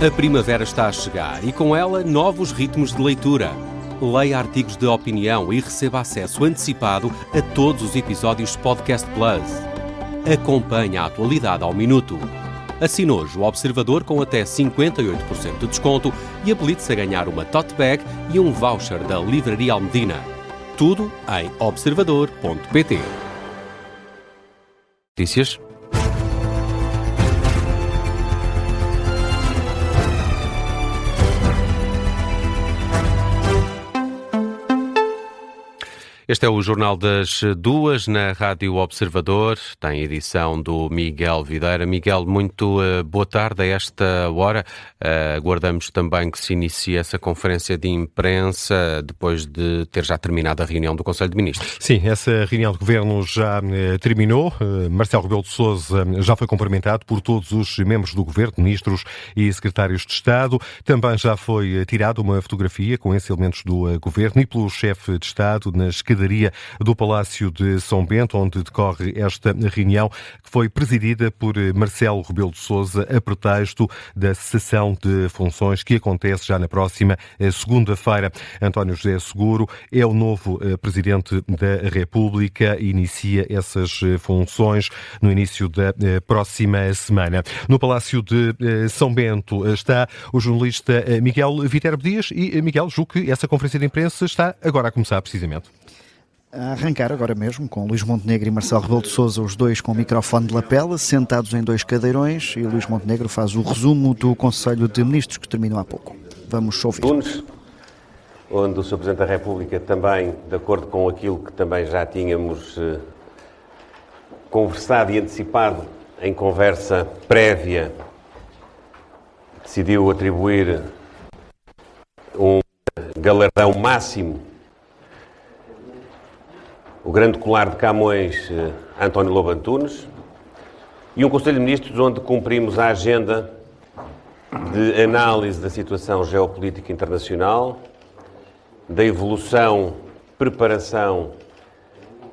A primavera está a chegar e com ela novos ritmos de leitura. Leia artigos de opinião e receba acesso antecipado a todos os episódios de Podcast Plus. Acompanhe a atualidade ao minuto. Assine hoje o Observador com até 58% de desconto e habilite-se a ganhar uma tote bag e um voucher da Livraria Almedina. Tudo em observador.pt. Notícias. Este é o Jornal das 2 na Rádio Observador, tem edição do Miguel Videira. Miguel, muito boa tarde a esta hora. Aguardamos também que se inicie essa conferência de imprensa depois de ter já terminado a reunião do Conselho de Ministros. Sim, essa reunião de governo já terminou. Marcelo Rebelo de Sousa já foi cumprimentado por todos os membros do governo, ministros e secretários de Estado. Também já foi tirada uma fotografia com esses elementos do governo e pelo chefe de Estado na escadaria do Palácio de São Bento, onde decorre esta reunião, que foi presidida por Marcelo Rebelo de Sousa a pretexto da cessação de funções que acontece já na próxima segunda-feira. António José Seguro é o novo Presidente da República e inicia essas funções no início da próxima semana. No Palácio de São Bento está o jornalista Miguel Viterbo Dias e, Miguel, julgo que essa conferência de imprensa está agora a começar, precisamente. A arrancar agora mesmo, com Luís Montenegro e Marcelo Rebelo de Sousa, os dois com o microfone de lapela, sentados em dois cadeirões, e Luís Montenegro faz o resumo do Conselho de Ministros, que terminou há pouco. Vamos ouvir. Tunes, onde o Sr. Presidente da República também, de acordo com aquilo que também já tínhamos conversado e antecipado em conversa prévia, decidiu atribuir um galardão máximo, o Grande Colar de Camões, António Lobo Antunes, e um Conselho de Ministros onde cumprimos a agenda de análise da situação geopolítica internacional, da evolução, preparação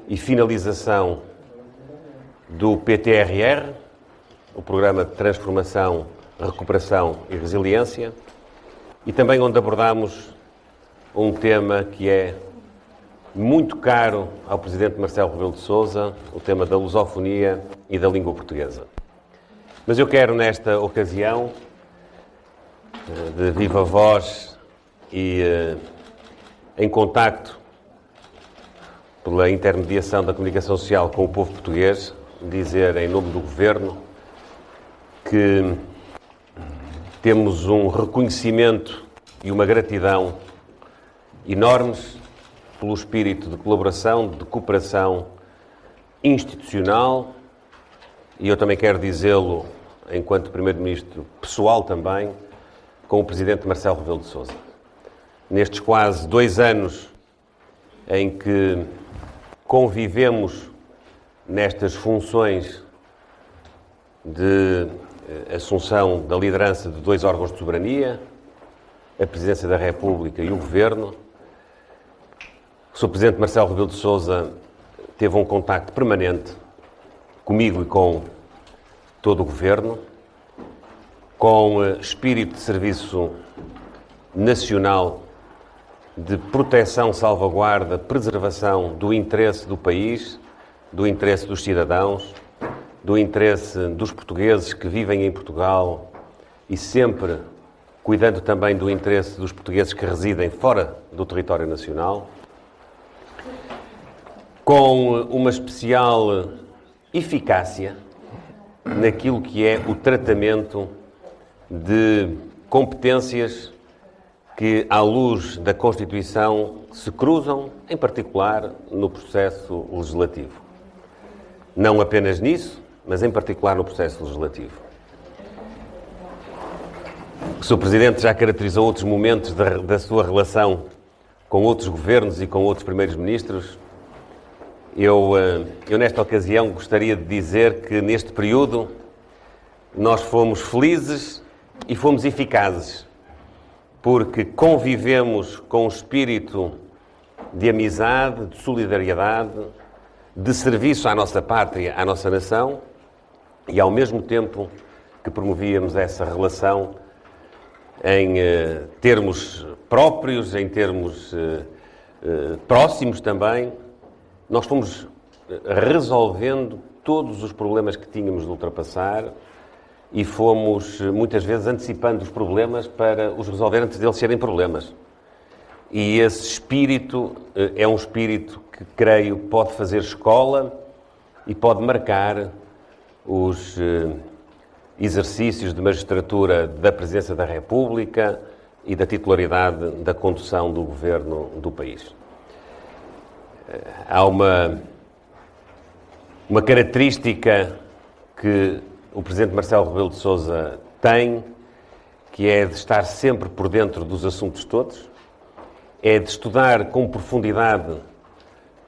e finalização do PTRR, o Programa de Transformação, Recuperação e Resiliência, e também onde abordamos um tema que é muito caro ao Presidente Marcelo Rebelo de Sousa, o tema da lusofonia e da língua portuguesa. Mas eu quero, nesta ocasião, de viva voz e em contacto pela intermediação da comunicação social com o povo português, dizer em nome do Governo que temos um reconhecimento e uma gratidão enormes pelo espírito de colaboração, de cooperação institucional, e eu também quero dizê-lo, enquanto Primeiro-Ministro pessoal também, com o Presidente Marcelo Rebelo de Sousa. Nestes quase 2 anos em que convivemos nestas funções de assunção da liderança de 2 órgãos de soberania, a Presidência da República e o Governo, o Sr. Presidente Marcelo Rebelo de Sousa teve um contacto permanente comigo e com todo o Governo, com espírito de serviço nacional, de proteção, salvaguarda, preservação do interesse do país, do interesse dos cidadãos, do interesse dos portugueses que vivem em Portugal e sempre cuidando também do interesse dos portugueses que residem fora do território nacional, com uma especial eficácia naquilo que é o tratamento de competências que, à luz da Constituição, se cruzam, em particular, no processo legislativo. Não apenas nisso, mas em particular no processo legislativo. O Sr. Presidente já caracterizou outros momentos da sua relação com outros governos e com outros primeiros-ministros. Eu, nesta ocasião, gostaria de dizer que, neste período, nós fomos felizes e fomos eficazes, porque convivemos com um espírito de amizade, de solidariedade, de serviço à nossa pátria, à nossa nação, e, ao mesmo tempo que promovíamos essa relação, em termos próprios, em termos próximos também, nós fomos resolvendo todos os problemas que tínhamos de ultrapassar e fomos, muitas vezes, antecipando os problemas para os resolver antes deles serem problemas. E esse espírito é um espírito que, creio, pode fazer escola e pode marcar os exercícios de magistratura da Presidência da República e da titularidade da condução do governo do país. Há uma característica que o Presidente Marcelo Rebelo de Sousa tem, que é de estar sempre por dentro dos assuntos todos, é de estudar com profundidade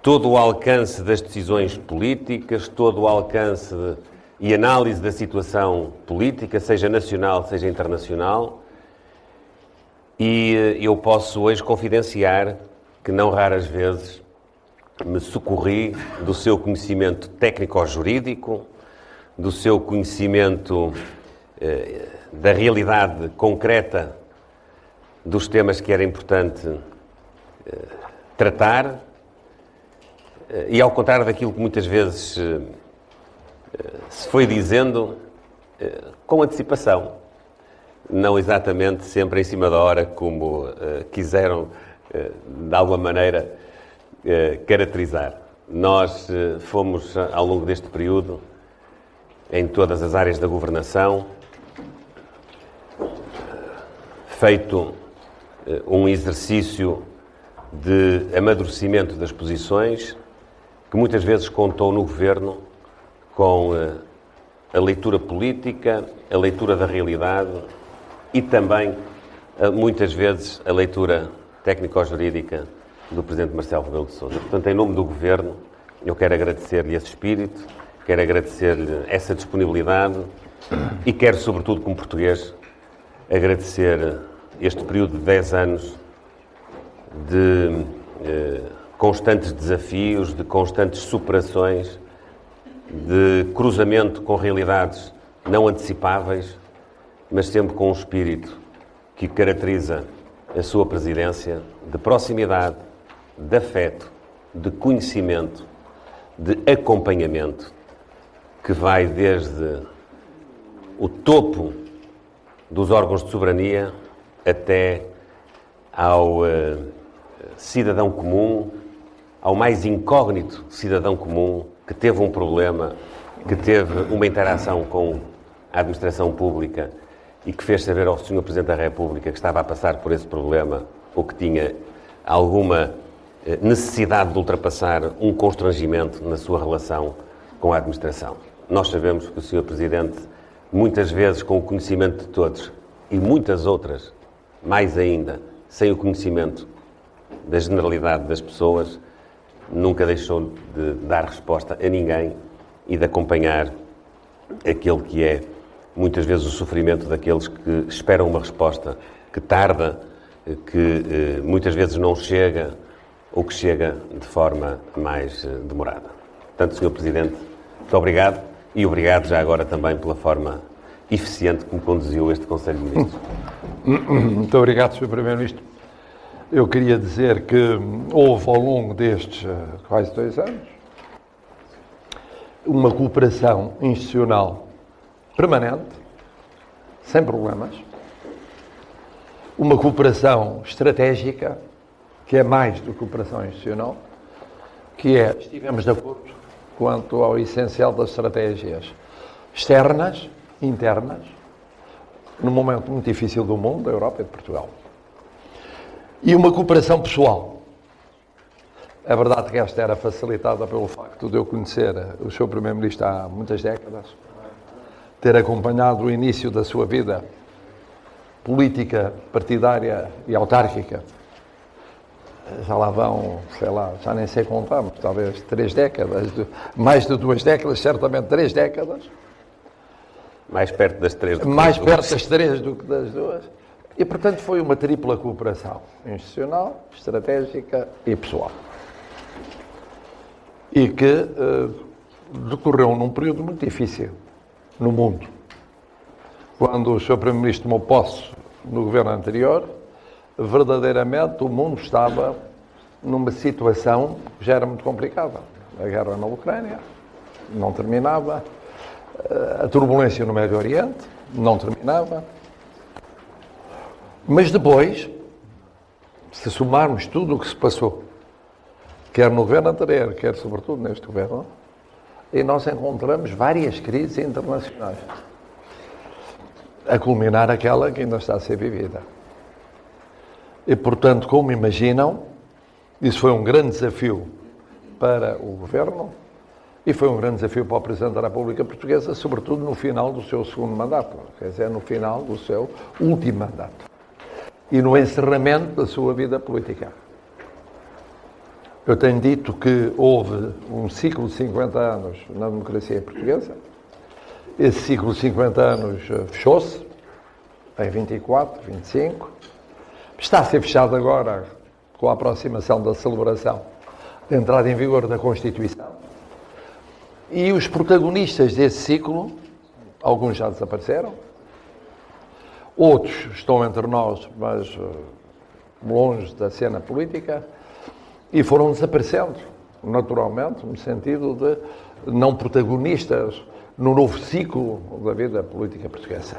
todo o alcance das decisões políticas, todo o alcance e análise da situação política, seja nacional, seja internacional. E eu posso hoje confidenciar que não raras vezes me socorri do seu conhecimento técnico-jurídico, do seu conhecimento da realidade concreta dos temas que era importante tratar, e ao contrário daquilo que muitas vezes se foi dizendo, com antecipação, não exatamente sempre em cima da hora, como quiseram, de alguma maneira, caracterizar. Nós fomos, ao longo deste período, em todas as áreas da governação, feito um exercício de amadurecimento das posições, que muitas vezes contou no governo com a leitura política, a leitura da realidade e também, muitas vezes, a leitura técnico-jurídica do Presidente Marcelo Rebelo de Sousa. Portanto, em nome do Governo, eu quero agradecer-lhe esse espírito, quero agradecer-lhe essa disponibilidade e quero, sobretudo, como português, agradecer este período de 10 anos de constantes desafios, de constantes superações, de cruzamento com realidades não antecipáveis, mas sempre com um espírito que caracteriza a sua presidência, de proximidade, de afeto, de conhecimento, de acompanhamento, que vai desde o topo dos órgãos de soberania até ao cidadão comum, ao mais incógnito cidadão comum que teve um problema, que teve uma interação com a administração pública e que fez saber ao Sr. Presidente da República que estava a passar por esse problema ou que tinha alguma necessidade de ultrapassar um constrangimento na sua relação com a administração. Nós sabemos que o Sr. Presidente, muitas vezes com o conhecimento de todos e muitas outras, mais ainda, sem o conhecimento da generalidade das pessoas, nunca deixou de dar resposta a ninguém e de acompanhar aquele que é, muitas vezes, o sofrimento daqueles que esperam uma resposta que tarda, que muitas vezes não chega ou que chega de forma mais demorada. Portanto, Sr. Presidente, muito obrigado e obrigado já agora também pela forma eficiente que me conduziu este Conselho de Ministros. Muito obrigado, Sr. Primeiro-Ministro. Eu queria dizer que houve ao longo destes quase 2 anos uma cooperação institucional permanente, sem problemas, uma cooperação estratégica, que é mais do que cooperação institucional, que é, estivemos de acordo quanto ao essencial das estratégias externas, internas, num momento muito difícil do mundo, da Europa e de Portugal. E uma cooperação pessoal. É verdade que esta era facilitada pelo facto de eu conhecer o Sr. Primeiro-Ministro há muitas décadas, ter acompanhado o início da sua vida política, partidária e autárquica. Já lá vão, sei lá, já nem sei contar, mas talvez 3 décadas, mais de 2 décadas, certamente 3 décadas. Mais perto das 3 do que mais perto das 3 do que das 2. E, portanto, foi uma tripla cooperação institucional, estratégica e pessoal. E que decorreu num período muito difícil no mundo. Quando o Sr. Primeiro-Ministro tomou posse no governo anterior, verdadeiramente o mundo estava numa situação que já era muito complicada. A guerra na Ucrânia não terminava, a turbulência no Médio Oriente não terminava. Mas depois, se somarmos tudo o que se passou, quer no governo anterior, quer sobretudo neste governo, e nós encontramos várias crises internacionais, a culminar aquela que ainda está a ser vivida. E, portanto, como imaginam, isso foi um grande desafio para o governo e foi um grande desafio para o Presidente da República Portuguesa, sobretudo no final do seu segundo mandato, quer dizer, no final do seu último mandato e no encerramento da sua vida política. Eu tenho dito que houve um ciclo de 50 anos na democracia portuguesa. Esse ciclo de 50 anos fechou-se em 24, 25. Está a ser fechado agora com a aproximação da celebração da entrada em vigor da Constituição. E os protagonistas desse ciclo, alguns já desapareceram, outros estão entre nós, mas longe da cena política, e foram desaparecendo, naturalmente, no sentido de não protagonistas no novo ciclo da vida política portuguesa.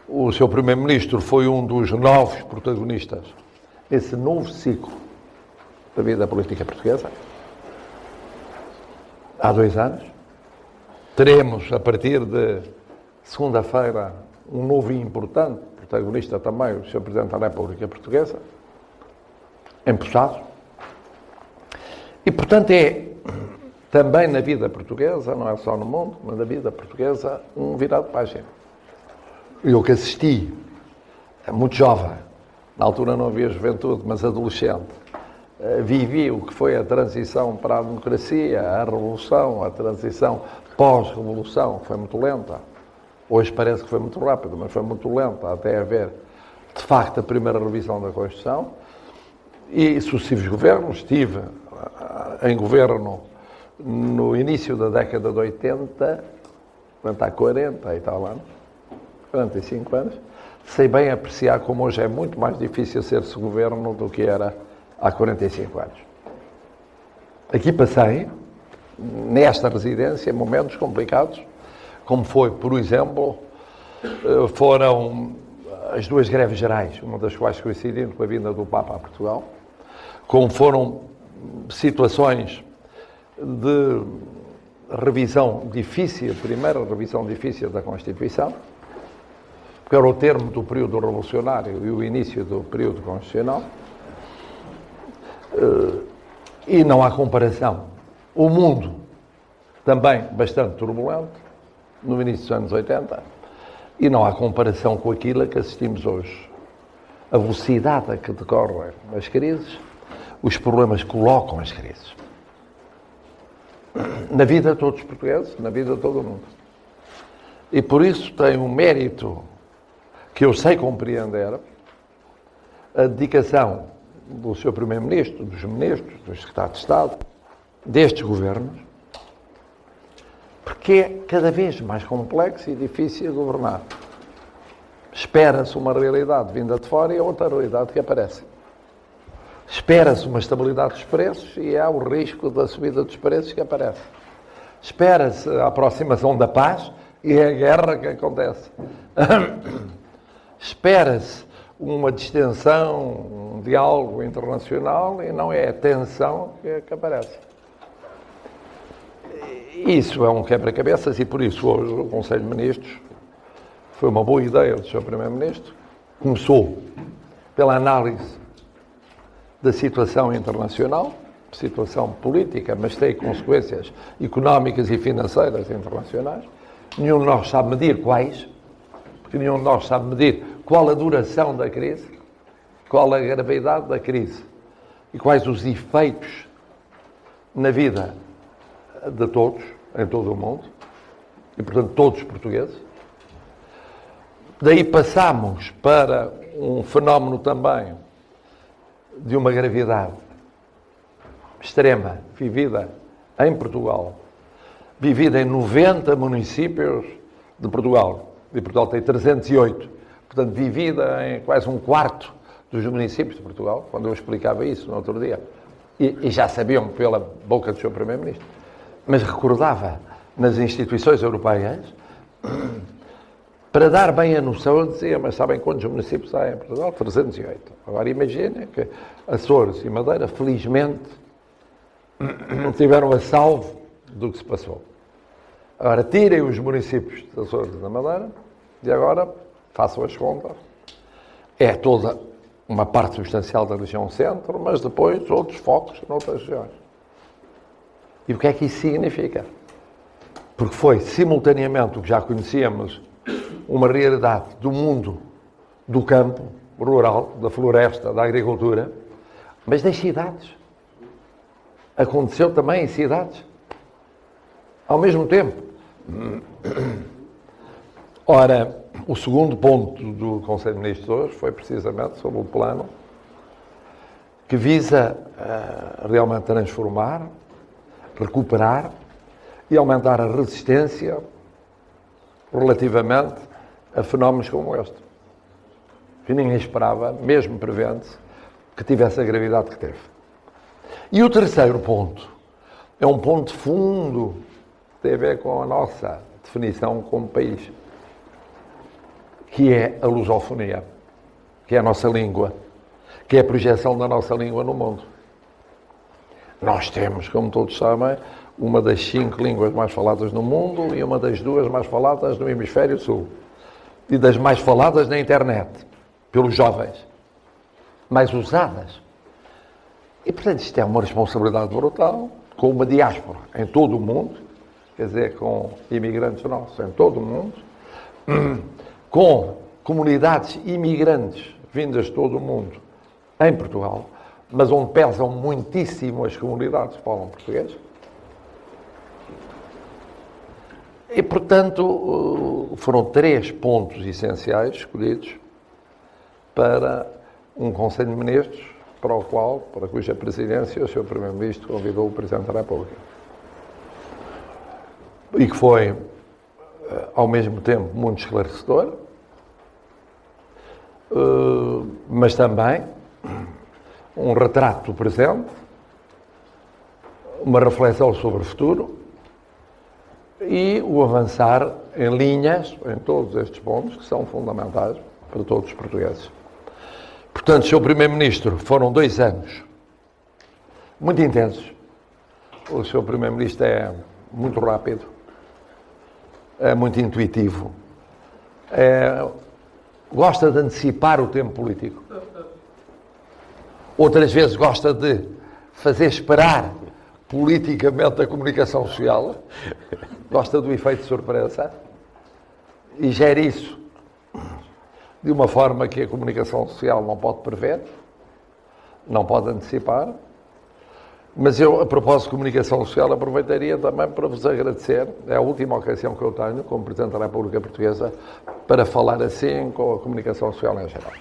O seu Primeiro-Ministro foi um dos novos protagonistas desse novo ciclo da vida política portuguesa. Há 2 anos. Teremos, a partir de segunda-feira, um novo e importante protagonista também, o Sr. Presidente da República Portuguesa, empossado. E, portanto, é também na vida portuguesa, não é só no mundo, mas na vida portuguesa, um virado de página. Eu que assisti, muito jovem, na altura não havia juventude, mas adolescente, vivi o que foi a transição para a democracia, a revolução, a transição pós-revolução, que foi muito lenta. Hoje parece que foi muito rápido, mas foi muito lenta, até haver, de facto, a primeira revisão da Constituição. E sucessivos governos, estive em governo no início da década de 80, portanto há 40 e tal anos, 45 anos, sei bem apreciar como hoje é muito mais difícil ser-se governo do que era há 45 anos. Aqui passei, nesta residência, momentos complicados, como foi, por exemplo, foram as 2 greves gerais, uma das quais coincidindo com a vinda do Papa a Portugal, como foram situações de revisão difícil, primeira revisão difícil da Constituição, que era o termo do período revolucionário e o início do período constitucional, e não há comparação. O mundo, também bastante turbulento, no início dos anos 80, e não há comparação com aquilo que assistimos hoje. A velocidade a que decorrem as crises, os problemas que colocam as crises. Na vida de todos os portugueses, na vida de todo o mundo. E por isso tem um mérito que eu sei compreender, a dedicação do Sr. Primeiro-Ministro, dos Ministros, dos Secretários de Estado, destes governos, porque é cada vez mais complexo e difícil de governar. Espera-se uma realidade vinda de fora e outra realidade que aparece. Espera-se uma estabilidade dos preços e há o risco da subida dos preços que aparece. Espera-se a aproximação da paz e é a guerra que acontece. Espera-se uma distensão, um diálogo internacional e não é a tensão que aparece. Isso é um quebra-cabeças e por isso hoje o Conselho de Ministros foi uma boa ideia do Sr. Primeiro-Ministro. Começou pela análise da situação internacional, situação política, mas tem consequências económicas e financeiras internacionais. Nenhum de nós sabe medir quais, porque nenhum de nós sabe medir qual a duração da crise, qual a gravidade da crise e quais os efeitos na vida de todos, em todo o mundo, e portanto todos os portugueses. Daí passamos para um fenómeno também de uma gravidade extrema, vivida em Portugal, vivida em 90 municípios de Portugal. E Portugal tem 308. portanto, vivida em quase um quarto dos municípios de Portugal, quando eu explicava isso no outro dia, e já sabiam pela boca do Sr. Primeiro-Ministro, mas recordava nas instituições europeias, para dar bem a noção, eu dizia, mas sabem quantos municípios há em Portugal? 308. Agora imaginem que Açores e Madeira, felizmente, não tiveram a salvo do que se passou. Agora, tirem os municípios de Açores e da Madeira e agora façam as contas. É toda uma parte substancial da região centro, mas depois outros focos noutras regiões. E o que é que isso significa? Porque foi, simultaneamente, o que já conhecíamos, uma realidade do mundo do campo rural, da floresta, da agricultura, mas das cidades. Aconteceu também em cidades. Ao mesmo tempo. Ora, o segundo ponto do Conselho de Ministros hoje foi precisamente sobre o plano que visa realmente transformar, recuperar e aumentar a resistência relativamente a fenómenos como este, que ninguém esperava, mesmo prevendo-se, que tivesse a gravidade que teve. E o terceiro ponto é um ponto de fundo que tem a ver com a nossa definição como país, que é a lusofonia, que é a nossa língua, que é a projeção da nossa língua no mundo. Nós temos, como todos sabem, uma das 5 línguas mais faladas no mundo e uma das 2 mais faladas no hemisfério sul. E das mais faladas na internet, pelos jovens, mais usadas. E, portanto, isto é uma responsabilidade brutal, com uma diáspora em todo o mundo, quer dizer, com imigrantes nossos em todo o mundo, com comunidades imigrantes vindas de todo o mundo em Portugal, mas onde pesam muitíssimo as comunidades que falam português. E, portanto, foram 3 pontos essenciais escolhidos para um Conselho de Ministros para cuja presidência o Sr. Primeiro-Ministro convidou o Presidente da República. E que foi, ao mesmo tempo, muito esclarecedor, mas também um retrato do presente, uma reflexão sobre o futuro e o avançar em linhas, em todos estes pontos, que são fundamentais para todos os portugueses. Portanto, Sr. Primeiro-Ministro, foram 2 anos muito intensos. O Sr. Primeiro-Ministro é muito rápido, é muito intuitivo, gosta de antecipar o tempo político. Outras vezes gosta de fazer esperar politicamente a comunicação social, gosta do efeito de surpresa e gera isso de uma forma que a comunicação social não pode prever, não pode antecipar. Mas eu, a propósito de comunicação social, aproveitaria também para vos agradecer. É a última ocasião que eu tenho, como Presidente da República Portuguesa, para falar assim com a comunicação social em geral.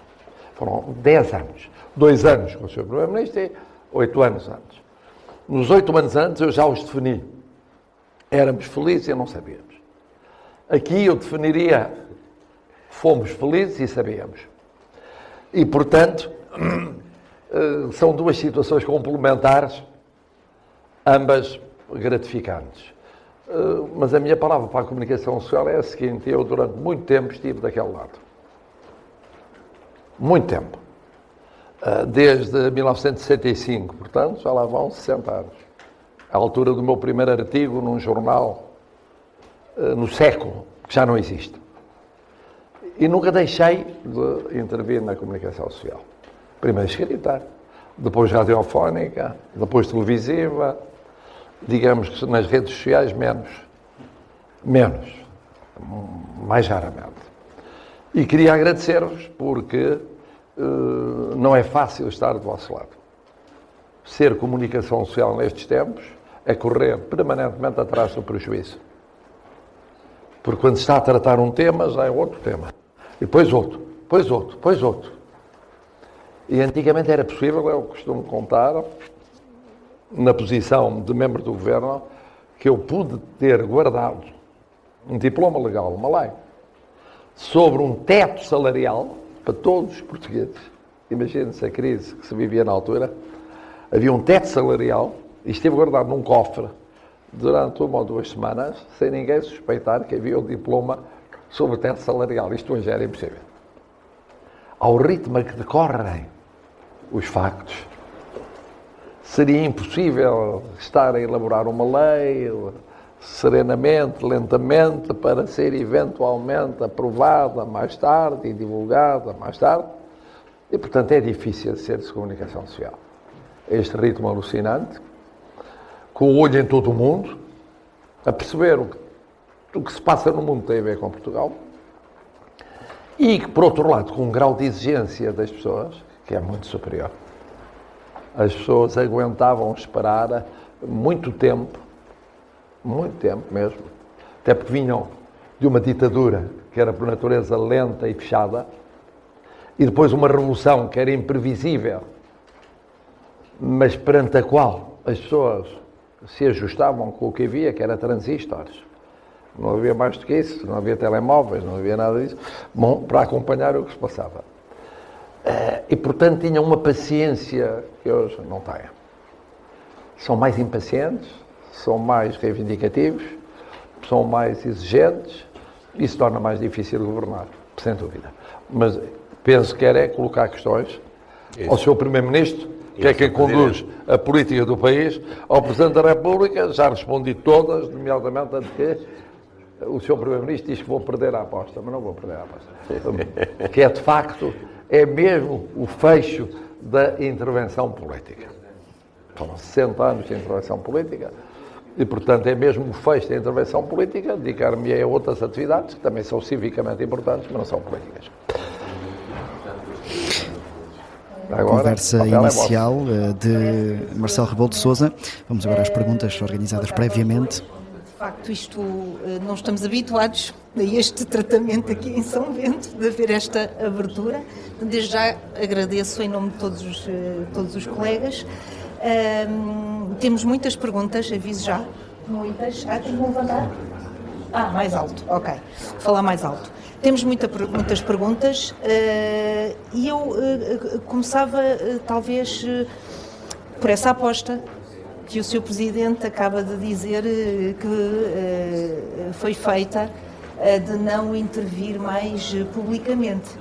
Foram 10 anos. 2 anos com o Sr. Primeiro-Ministro e 8 anos antes. Nos 8 anos antes eu já os defini. Éramos felizes e não sabíamos. Aqui eu definiria, fomos felizes e sabíamos. E, portanto, são 2 situações complementares, ambas gratificantes. Mas a minha palavra para a comunicação social é a seguinte: eu durante muito tempo estive daquele lado. Muito tempo. Desde 1965, portanto, já lá vão 60 anos. À altura do meu primeiro artigo num jornal, no século, que já não existe. E nunca deixei de intervir na comunicação social. Primeiro escrita, depois radiofónica, depois televisiva, digamos que nas redes sociais menos, mais raramente. E queria agradecer-vos porque não é fácil estar do vosso lado. Ser comunicação social nestes tempos é correr permanentemente atrás do prejuízo. Porque quando se está a tratar um tema, já é outro tema. E depois outro, depois outro, depois outro. E antigamente era possível, eu costumo contar, na posição de membro do Governo, que eu pude ter guardado um diploma legal, uma lei, sobre um teto salarial para todos os portugueses. Imagine-se a crise que se vivia na altura. Havia um teto salarial e esteve guardado num cofre durante 1 ou 2 semanas, sem ninguém suspeitar que havia um diploma sobre o teto salarial. Isto hoje era impossível. Ao ritmo a que decorrem os factos, seria impossível estar a elaborar uma lei serenamente, lentamente, para ser eventualmente aprovada mais tarde e divulgada mais tarde. E, portanto, é difícil ser de comunicação social. Este ritmo alucinante, com o olho em todo o mundo, a perceber o que se passa no mundo tem a ver com Portugal, e que, por outro lado, com um grau de exigência das pessoas, que é muito superior. As pessoas aguentavam esperar muito tempo mesmo, até porque vinham de uma ditadura que era por natureza lenta e fechada, e depois uma revolução que era imprevisível, mas perante a qual as pessoas se ajustavam com o que havia, que era transistores. Não havia mais do que isso, não havia telemóveis, não havia nada disso, bom, para acompanhar o que se passava. E, portanto, tinham uma paciência que hoje não têm. São mais impacientes, são mais reivindicativos, são mais exigentes, e isso torna mais difícil de governar, sem dúvida. Mas penso que é colocar questões ao Sr. Primeiro-Ministro, que é quem conduz a política do país, ao Presidente da República. Já respondi todas, nomeadamente a que o Sr. Primeiro-Ministro diz que vou perder a aposta, mas não vou perder a aposta. Que é, de facto, é mesmo o fecho da intervenção política. Foram 60 anos de intervenção política e, portanto, é mesmo o fecho da intervenção política. Dedicar-me a outras atividades que também são civicamente importantes, mas não são políticas. Agora, conversa inicial de Marcelo Rebelo de Sousa. Vamos agora às perguntas organizadas previamente. De facto, isto não estamos habituados a este tratamento aqui em São Bento, de haver esta abertura. Desde já agradeço em nome de todos os colegas. Temos muitas perguntas, aviso já. Muitas. Tenho que levantar? Mais alto, ok. Vou falar mais alto. Temos muitas perguntas e eu começava talvez por essa aposta que o Sr. Presidente acaba de dizer que foi feita de não intervir mais publicamente.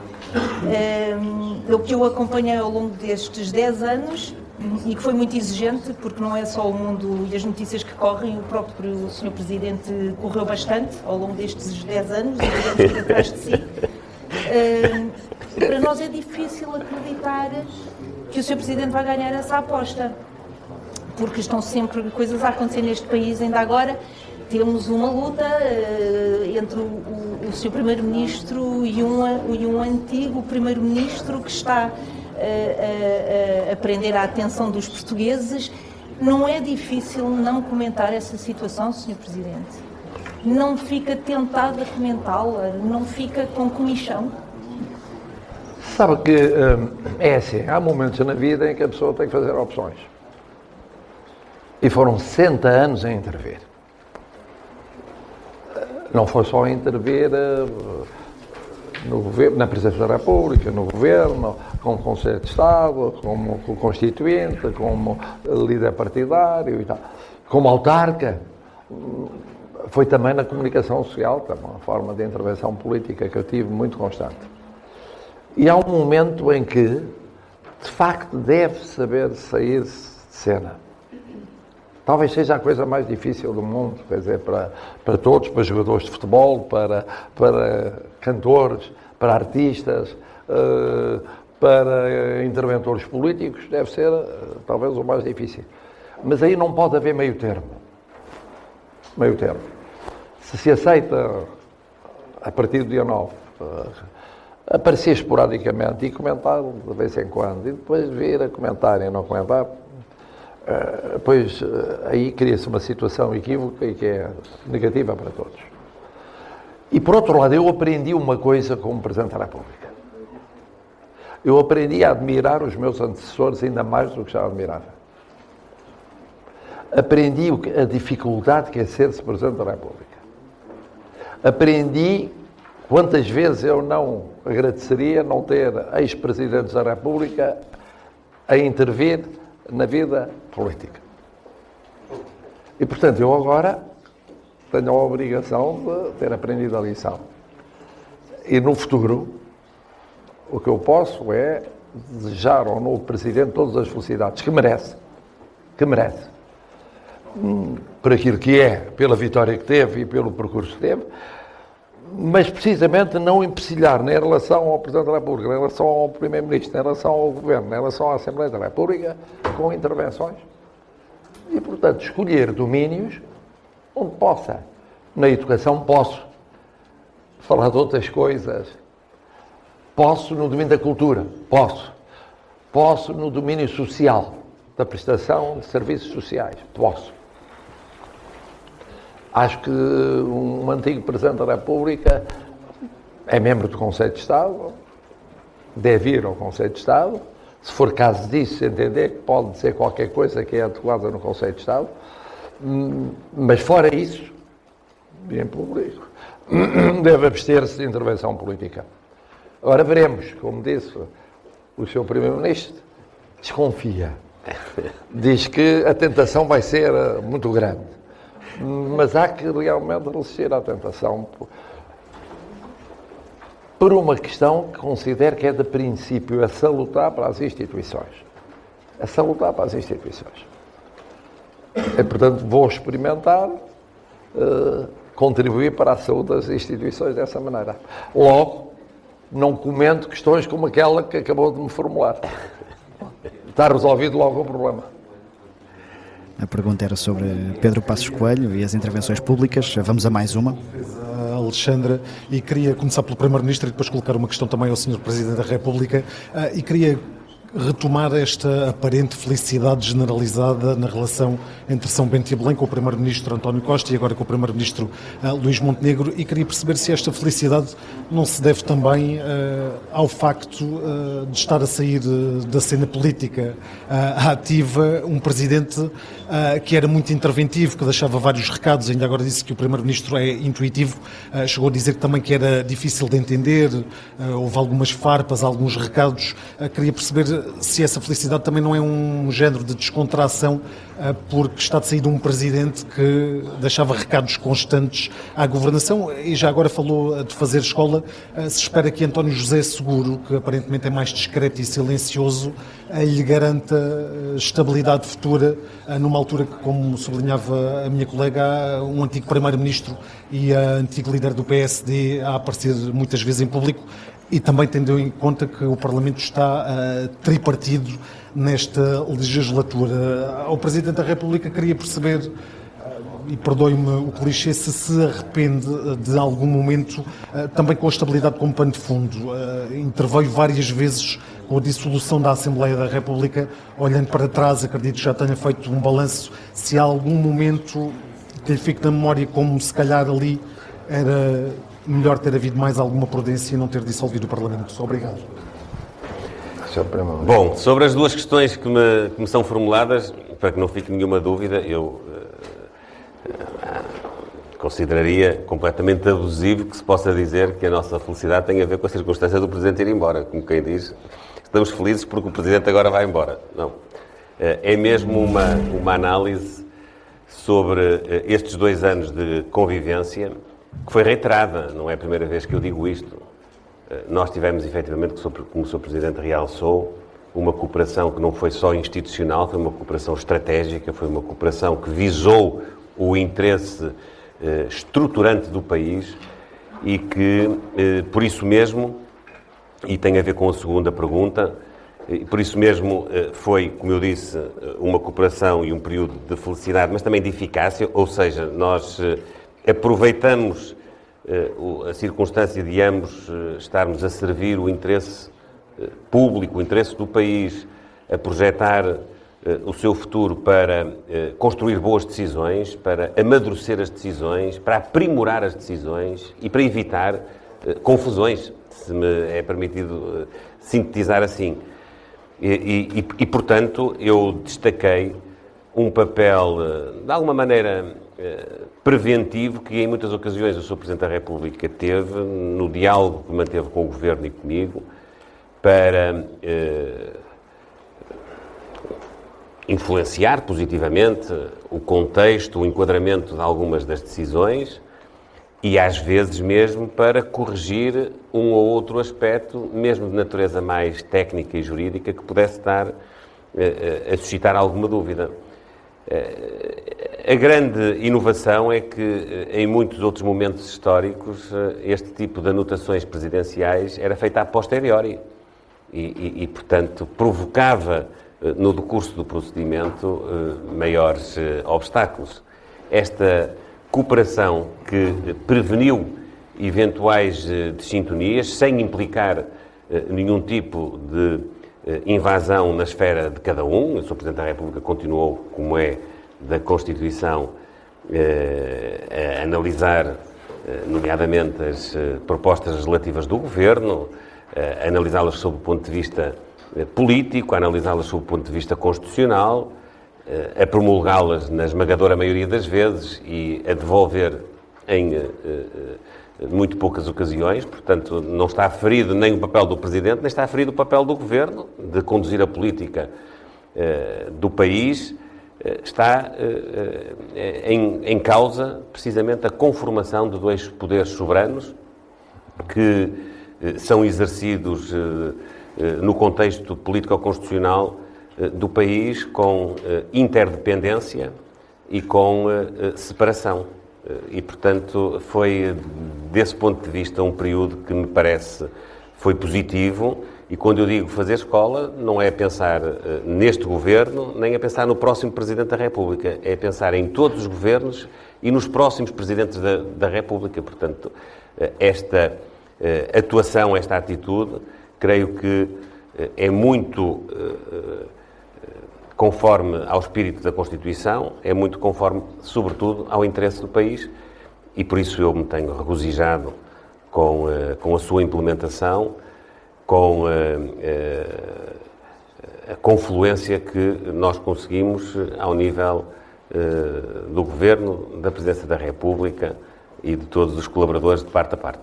O que eu acompanhei ao longo destes 10 anos e que foi muito exigente, porque não é só o mundo e as notícias que correm, o próprio Sr. Presidente correu bastante ao longo destes 10 anos e devemos ir atrás de si. Para nós é difícil acreditar que o Sr. Presidente vai ganhar essa aposta, porque estão sempre coisas a acontecer neste país. Ainda agora temos uma luta entre o Sr. Primeiro-Ministro e um antigo Primeiro-Ministro que está a prender a atenção dos portugueses. Não é difícil não comentar essa situação, Sr. Presidente? Não fica tentado a comentá-la? Não fica com comichão? Sabe que é assim, há momentos na vida em que a pessoa tem que fazer opções. E foram 60 anos a intervir. Não foi só intervir no governo, na Presidência da República, no Governo, como Conselho de Estado, como Constituinte, como líder partidário e tal. Como autarca, foi também na comunicação social, também uma forma de intervenção política que eu tive muito constante. E há um momento em que, de facto, deve saber sair-se de cena. Talvez seja a coisa mais difícil do mundo, quer dizer, para todos, para jogadores de futebol, para cantores, para artistas, para interventores políticos, deve ser talvez o mais difícil. Mas aí não pode haver meio termo. Meio termo. Se aceita, a partir do dia 9, aparecer esporadicamente e comentar de vez em quando, e depois vir a comentar e não comentar, pois aí cria-se uma situação equívoca e que é negativa para todos. E por outro lado, eu aprendi uma coisa como Presidente da República. Eu aprendi a admirar os meus antecessores ainda mais do que já admirava. Aprendi a dificuldade que é ser-se Presidente da República. Aprendi Quantas vezes eu não agradeceria não ter ex-presidentes da República a intervir na vida política. E, portanto, eu agora tenho a obrigação de ter aprendido a lição. E no futuro, o que eu posso é desejar ao novo Presidente todas as felicidades que merece. Por aquilo que é, pela vitória que teve e pelo percurso que teve, mas precisamente não empecilhar em relação ao Presidente da República, em relação ao Primeiro-Ministro, em relação ao Governo, em relação à Assembleia da República, com intervenções. E, portanto, escolher domínios onde possa. Na educação posso falar de outras coisas. Posso no domínio da cultura, posso no domínio social, da prestação de serviços sociais, posso. Acho que um antigo Presidente da República é membro do Conselho de Estado, deve ir ao Conselho de Estado, se for caso disso, entender que pode dizer qualquer coisa que é adequada no Conselho de Estado, mas fora isso, em público, deve abster-se de intervenção política. Agora veremos, como disse o Sr. Primeiro-Ministro, desconfia. Diz que a tentação vai ser muito grande. Mas há que realmente resistir à tentação por uma questão que considero que é de princípio, é salutar para as instituições. É salutar para as instituições. E, portanto, vou experimentar contribuir para a saúde das instituições dessa maneira. Logo, não comento questões como aquela que acabou de me formular. Está resolvido logo o problema. A pergunta era sobre Pedro Passos Coelho e as intervenções públicas. Vamos a mais uma. Alexandra, e queria começar pelo Primeiro-Ministro e depois colocar uma questão também ao Sr. Presidente da República, e queria retomar esta aparente felicidade generalizada na relação entre São Bento e Belém com o Primeiro-Ministro António Costa e agora com o Primeiro-Ministro Luís Montenegro, e queria perceber se esta felicidade não se deve também ao facto de estar a sair da cena política ativa um Presidente que era muito interventivo, que deixava vários recados, ainda agora disse que o Primeiro-Ministro é intuitivo, chegou a dizer também que era difícil de entender, houve algumas farpas, alguns recados. Queria perceber se essa felicidade também não é um género de descontração, porque está de sair de um Presidente que deixava recados constantes à governação, e já agora falou de fazer escola. Se espera que António José Seguro, que aparentemente é mais discreto e silencioso, lhe garanta estabilidade futura, numa altura que, como sublinhava a minha colega, um antigo Primeiro-Ministro e a antigo líder do PSD a aparecer muitas vezes em público, e também tendo em conta que o Parlamento está tripartido nesta legislatura. Ao Presidente da República queria perceber, e perdoe-me o clichê, se arrepende de algum momento, também com a estabilidade como pano de fundo. Interveio várias vezes com a dissolução da Assembleia da República. Olhando para trás, acredito que já tenha feito um balanço, se há algum momento que lhe fique na memória como se calhar ali era melhor ter havido mais alguma prudência e não ter dissolvido o Parlamento. Obrigado. Bom, sobre as duas questões que me são formuladas, para que não fique nenhuma dúvida, eu consideraria completamente abusivo que se possa dizer que a nossa felicidade tem a ver com a circunstância do Presidente ir embora. Como quem diz, estamos felizes porque o Presidente agora vai embora. Não. É mesmo uma análise sobre estes 2 anos de convivência, que foi reiterada, não é a primeira vez que eu digo isto. Nós tivemos, efetivamente, como o Sr. Presidente realçou, uma cooperação que não foi só institucional, foi uma cooperação estratégica, foi uma cooperação que visou o interesse estruturante do país e que, por isso mesmo, e tem a ver com a segunda pergunta, por isso mesmo foi, como eu disse, uma cooperação e um período de felicidade, mas também de eficácia, ou seja, nós aproveitamos a circunstância de ambos estarmos a servir o interesse público, o interesse do país, a projetar o seu futuro para construir boas decisões, para amadurecer as decisões, para aprimorar as decisões e para evitar confusões, se me é permitido sintetizar assim. Portanto, eu destaquei um papel, de alguma maneira, preventivo que em muitas ocasiões o Sr. Presidente da República teve no diálogo que manteve com o Governo e comigo para influenciar positivamente o contexto, o enquadramento de algumas das decisões e às vezes mesmo para corrigir um ou outro aspecto, mesmo de natureza mais técnica e jurídica, que pudesse estar a suscitar alguma dúvida. A grande inovação é que, em muitos outros momentos históricos, este tipo de anotações presidenciais era feita a posteriori e, portanto, provocava, no decurso do procedimento, maiores obstáculos. Esta cooperação que preveniu eventuais dessintonias, sem implicar nenhum tipo de invasão na esfera de cada um. O Sr. Presidente da República continuou, como é da Constituição, a analisar, nomeadamente, as propostas relativas do Governo, a analisá-las sob o ponto de vista político, a analisá-las sob o ponto de vista constitucional, a promulgá-las na esmagadora maioria das vezes e a devolver em muito poucas ocasiões. Portanto, não está ferido nem o papel do Presidente, nem está ferido o papel do Governo de conduzir a política do país. Está em causa, precisamente, a conformação de dois poderes soberanos que são exercidos no contexto político-constitucional do país com interdependência e com separação. E, portanto, foi, desse ponto de vista, um período que me parece foi positivo. E quando eu digo fazer escola, não é pensar neste governo, nem é pensar no próximo Presidente da República. É pensar em todos os governos e nos próximos Presidentes da República. Portanto, esta atuação, esta atitude, creio que é muito conforme ao espírito da Constituição, é muito conforme, sobretudo, ao interesse do país, e por isso eu me tenho regozijado com a sua implementação, com a confluência que nós conseguimos ao nível do Governo, da Presidência da República e de todos os colaboradores de parte a parte.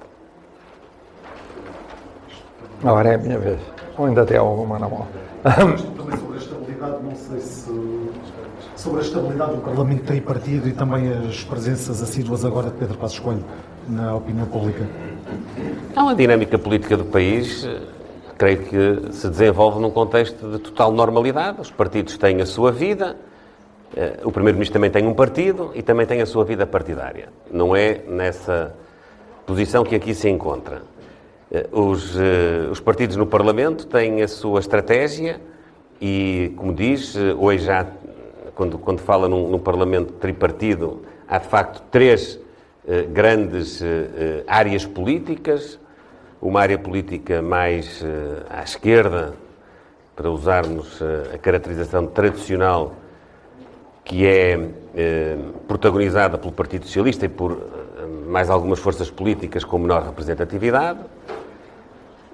Agora é a minha vez. Ou ainda tem alguma na mão? Também sobre a estabilidade, não sei se... Sobre a estabilidade do Parlamento tripartido e também as presenças assíduas agora de Pedro Passos Coelho na opinião pública. A dinâmica política do país, creio que se desenvolve num contexto de total normalidade. Os partidos têm a sua vida, o Primeiro-Ministro também tem um partido e também tem a sua vida partidária. Não é nessa posição que aqui se encontra. Os partidos no Parlamento têm a sua estratégia e, como diz, hoje já, quando fala num Parlamento tripartido, há de facto três grandes áreas políticas. Uma área política mais à esquerda, para usarmos a caracterização tradicional, que é protagonizada pelo Partido Socialista e por mais algumas forças políticas com menor representatividade.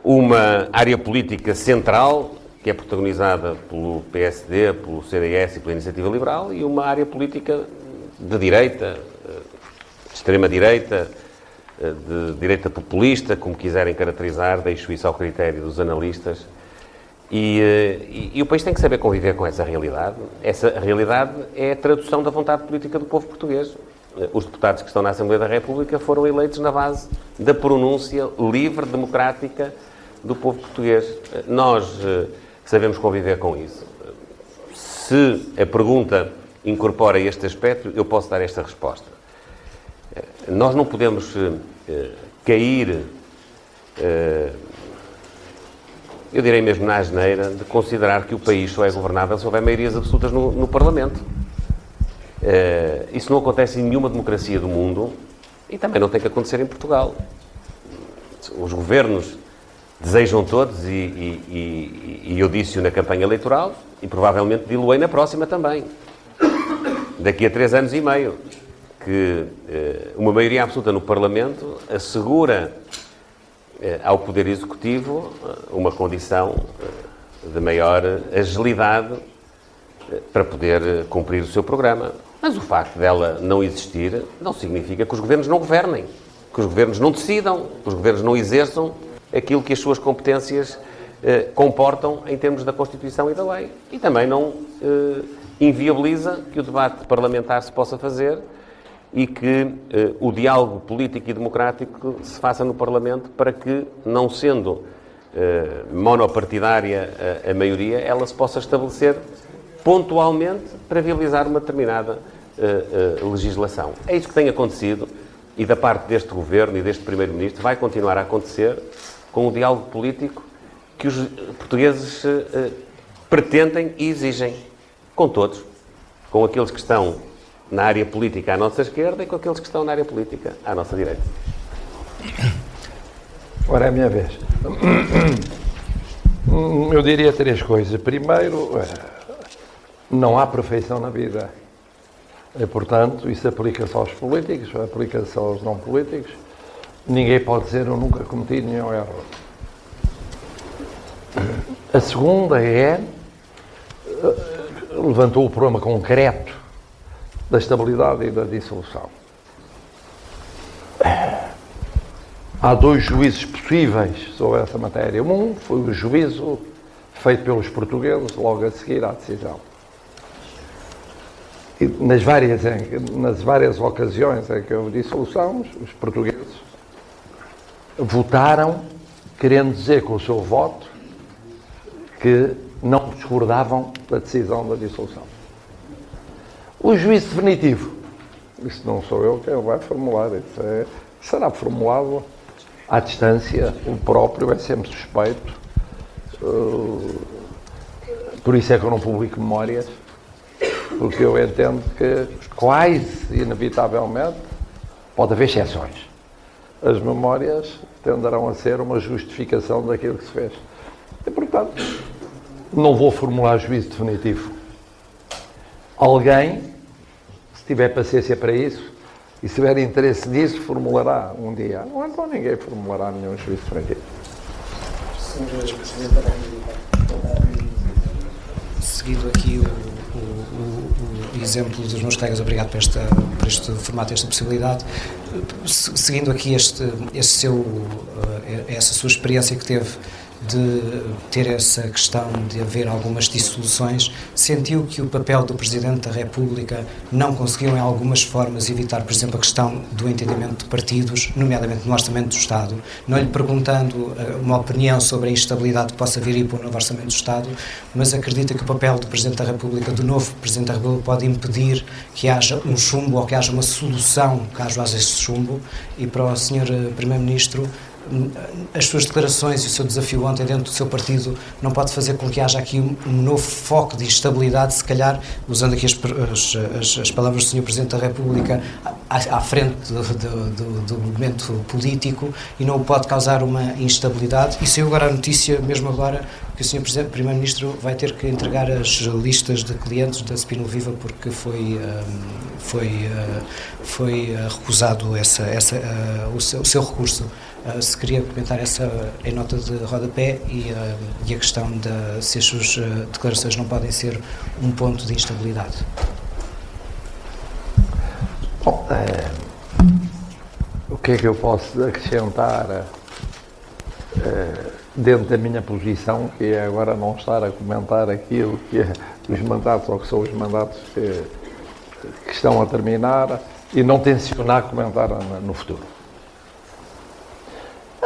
Uma área política central, que é protagonizada pelo PSD, pelo CDS e pela Iniciativa Liberal, e uma área política de direita, de extrema-direita, de direita populista, como quiserem caracterizar, deixo isso ao critério dos analistas. E o país tem que saber conviver com essa realidade. Essa realidade é a tradução da vontade política do povo português. Os deputados que estão na Assembleia da República foram eleitos na base da pronúncia livre, democrática do povo português. Nós sabemos conviver com isso. Se a pergunta incorpora este aspecto, eu posso dar esta resposta. Nós não podemos cair, eu direi mesmo na asneira, de considerar que o país só é governável se houver maiorias absolutas no Parlamento. Isso não acontece em nenhuma democracia do mundo e também não tem que acontecer em Portugal. Os governos desejam todos, e eu disse-o na campanha eleitoral, e provavelmente diluei na próxima também, daqui a 3 anos e meio, que uma maioria absoluta no Parlamento assegura ao Poder Executivo uma condição de maior agilidade para poder cumprir o seu programa. Mas o facto dela não existir não significa que os governos não governem, que os governos não decidam, que os governos não exerçam aquilo que as suas competências comportam em termos da Constituição e da lei. E também não inviabiliza que o debate parlamentar se possa fazer e que o diálogo político e democrático se faça no Parlamento para que, não sendo monopartidária a maioria, ela se possa estabelecer pontualmente para viabilizar uma determinada legislação. É isso que tem acontecido e da parte deste Governo e deste Primeiro-Ministro vai continuar a acontecer com o diálogo político que os portugueses pretendem e exigem com todos, com aqueles que estão na área política à nossa esquerda e com aqueles que estão na área política à nossa direita. Agora é a minha vez. Eu diria 3 coisas. Primeiro, não há perfeição na vida. E, portanto, isso aplica-se aos políticos, aplica-se aos não políticos. Ninguém pode dizer eu nunca cometi nenhum erro. A segunda levantou o problema concreto da estabilidade e da dissolução. Há 2 juízos possíveis sobre essa matéria. Um foi o juízo feito pelos portugueses logo a seguir à decisão. E nas várias ocasiões em que houve dissolução, os portugueses votaram querendo dizer com o seu voto que não discordavam da decisão da dissolução. O juízo definitivo, isso não sou eu quem vai formular, isso será formulado à distância, o próprio é sempre suspeito, por isso é que eu não publico memórias, porque eu entendo que quase inevitavelmente pode haver exceções. As memórias tenderão a ser uma justificação daquilo que se fez. E, portanto, não vou formular juízo definitivo. Alguém, se tiver paciência para isso, e se tiver interesse nisso, formulará um dia. Não, então ninguém formulará nenhum juízo definitivo. Sr. Presidente da República, seguindo aqui o exemplo dos meus colegas, obrigado por este formato, esta possibilidade. Seguindo aqui essa sua experiência que teve de ter essa questão de haver algumas dissoluções, sentiu que o papel do Presidente da República não conseguiu em algumas formas evitar, por exemplo, a questão do entendimento de partidos, nomeadamente no Orçamento do Estado, não lhe perguntando uma opinião sobre a instabilidade que possa vir aí para o novo Orçamento do Estado, mas acredita que o papel do Presidente da República, do novo Presidente da República, pode impedir que haja um chumbo ou que haja uma solução caso haja esse chumbo. E para o Sr. Primeiro-Ministro, as suas declarações e o seu desafio ontem dentro do seu partido não pode fazer com que haja aqui um novo foco de instabilidade, se calhar, usando aqui as palavras do Sr. Presidente da República, à frente do momento político, e não pode causar uma instabilidade. E saiu agora a notícia, mesmo agora, que o Sr. Primeiro-Ministro vai ter que entregar as listas de clientes da Spinal Viva porque foi recusado o seu recurso. Se queria comentar essa em nota de rodapé e a questão de se as suas declarações não podem ser um ponto de instabilidade. Bom, o que é que eu posso acrescentar dentro da minha posição, que é agora não estar a comentar aquilo que é os mandatos ou que são os mandatos que estão a terminar e não tencionar comentar no futuro.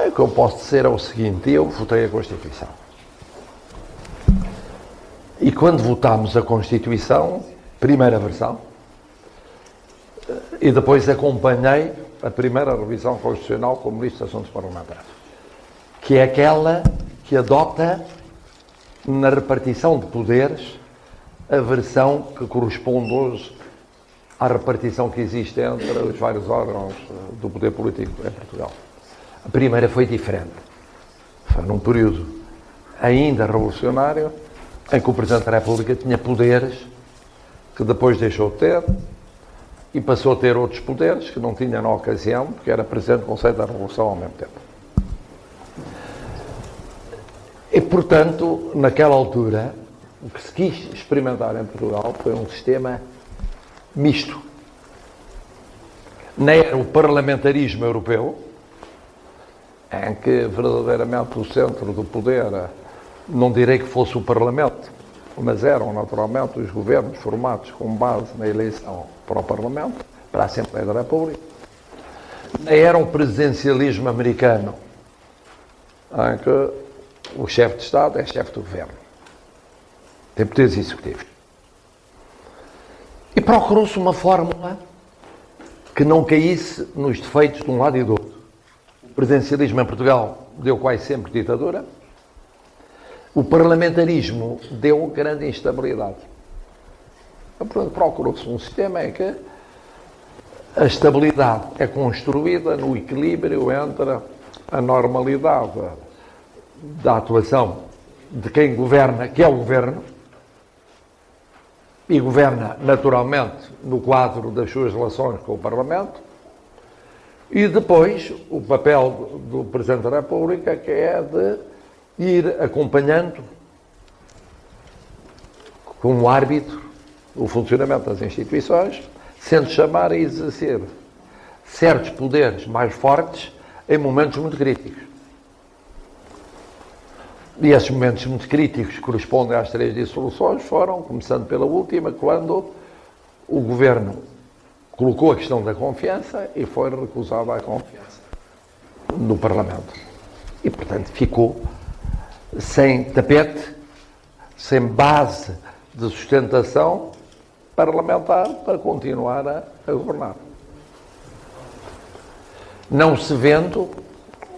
O que eu posso dizer é o seguinte: eu votei a Constituição. E quando votámos a Constituição, primeira versão, e depois acompanhei a primeira revisão constitucional como Ministro de Assuntos Parlamentares, que é aquela que adota na repartição de poderes a versão que corresponde hoje à repartição que existe entre os vários órgãos do poder político em Portugal. A primeira foi diferente. Foi num período ainda revolucionário, em que o Presidente da República tinha poderes que depois deixou de ter e passou a ter outros poderes que não tinha na ocasião, porque era Presidente do Conselho da Revolução ao mesmo tempo. E, portanto, naquela altura, o que se quis experimentar em Portugal foi um sistema misto. Nem era o parlamentarismo europeu, em que verdadeiramente o centro do poder, não direi que fosse o Parlamento, mas eram naturalmente os governos formados com base na eleição para o Parlamento, para a Assembleia da República. Nem era um presidencialismo americano, em que o chefe de Estado é chefe do governo. Tem poderes executivos. E procurou-se uma fórmula que não caísse nos defeitos de um lado e do outro. O presidencialismo em Portugal deu quase sempre ditadura. O parlamentarismo deu grande instabilidade. Portanto, procurou-se um sistema em que a estabilidade é construída no equilíbrio entre a normalidade da atuação de quem governa, que é o governo, e governa naturalmente no quadro das suas relações com o Parlamento, e depois o papel do Presidente da República, que é de ir acompanhando como árbitro o funcionamento das instituições, sendo chamar a exercer certos poderes mais fortes em momentos muito críticos. E esses momentos muito críticos correspondem às 3 dissoluções, foram, começando pela última, quando o Governo colocou a questão da confiança e foi recusada a confiança no Parlamento. E, portanto, ficou sem tapete, sem base de sustentação parlamentar para continuar a governar. Não se vendo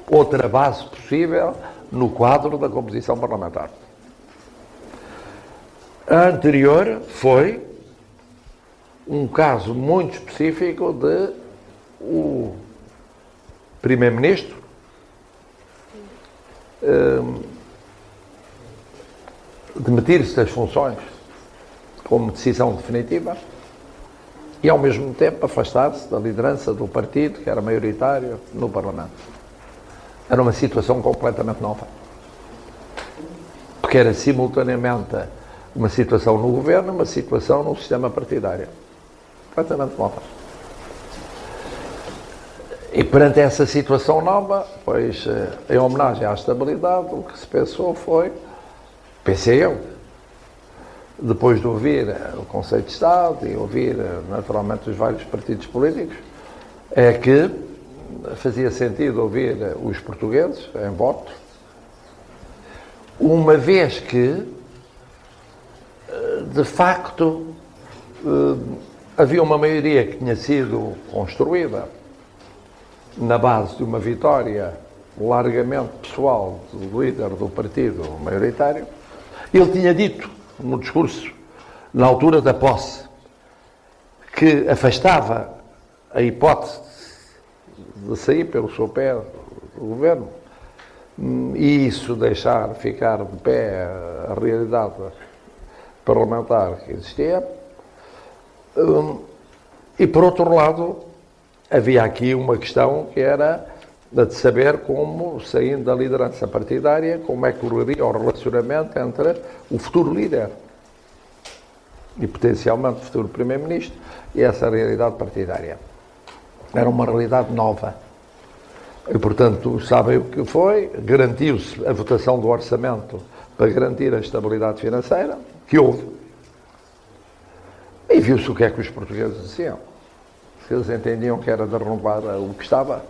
outra base possível no quadro da composição parlamentar. A anterior foi um caso muito específico de o Primeiro-Ministro demitir-se das funções como decisão definitiva e, ao mesmo tempo, afastar-se da liderança do partido que era maioritário no Parlamento. Era uma situação completamente nova. Porque era simultaneamente uma situação no governo e uma situação no sistema partidário. Completamente nova. E perante essa situação nova, pois, em homenagem à estabilidade, o que se pensou foi, pensei eu, depois de ouvir o Conselho de Estado e ouvir naturalmente os vários partidos políticos, é que fazia sentido ouvir os portugueses em voto, uma vez que, de facto, havia uma maioria que tinha sido construída na base de uma vitória largamente pessoal do líder do partido maioritário. Ele tinha dito no discurso, na altura da posse, que afastava a hipótese de sair pelo seu pé do governo e isso deixar ficar de pé a realidade parlamentar que existia. E, por outro lado, havia aqui uma questão que era a de saber como, saindo da liderança partidária, como é que correria o relacionamento entre o futuro líder e, potencialmente, o futuro Primeiro-Ministro e essa realidade partidária. Era uma realidade nova. E, portanto, sabem o que foi? Garantiu-se a votação do orçamento para garantir a estabilidade financeira, que houve. E viu-se o que é que os portugueses diziam. Se eles entendiam que era de renovar o que estava,